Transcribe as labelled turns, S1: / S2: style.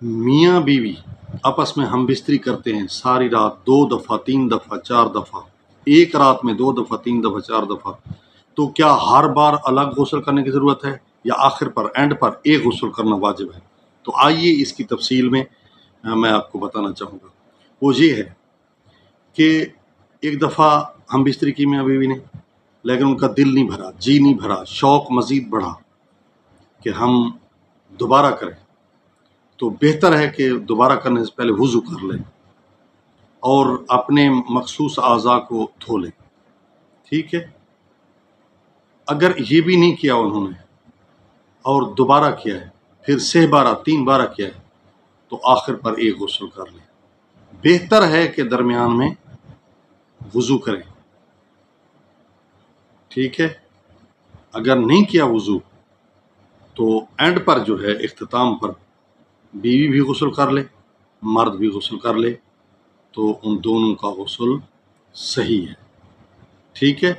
S1: میاں بیوی آپس میں ہم بستری کرتے ہیں ساری رات 2 دفعہ 3 دفعہ 4 دفعہ، ایک رات میں 2 دفعہ 3 دفعہ 4 دفعہ، تو کیا ہر بار الگ غسل کرنے کی ضرورت ہے یا آخر پر اینڈ پر ایک غسل کرنا واجب ہے؟ تو آئیے اس کی تفصیل میں میں آپ کو بتانا چاہوں گا۔ وہ یہ ہے کہ ایک دفعہ ہم بستری کی میاں بیوی نے، لیکن ان کا دل نہیں بھرا، جی نہیں بھرا، شوق مزید بڑھا کہ ہم دوبارہ کریں، تو بہتر ہے کہ دوبارہ کرنے سے پہلے وضو کر لیں اور اپنے مخصوص اعضاء کو دھو لیں، ٹھیک ہے۔ اگر یہ بھی نہیں کیا انہوں نے اور دوبارہ کیا ہے، پھر 6 بارہ 3 بارہ کیا ہے، تو آخر پر ایک غسل کر لیں۔ بہتر ہے کہ درمیان میں وضو کریں، ٹھیک ہے۔ اگر نہیں کیا وضو تو اینڈ پر جو ہے اختتام پر بیوی بھی غسل کر لے، مرد بھی غسل کر لے، تو ان دونوں کا غسل صحیح ہے، ٹھیک ہے۔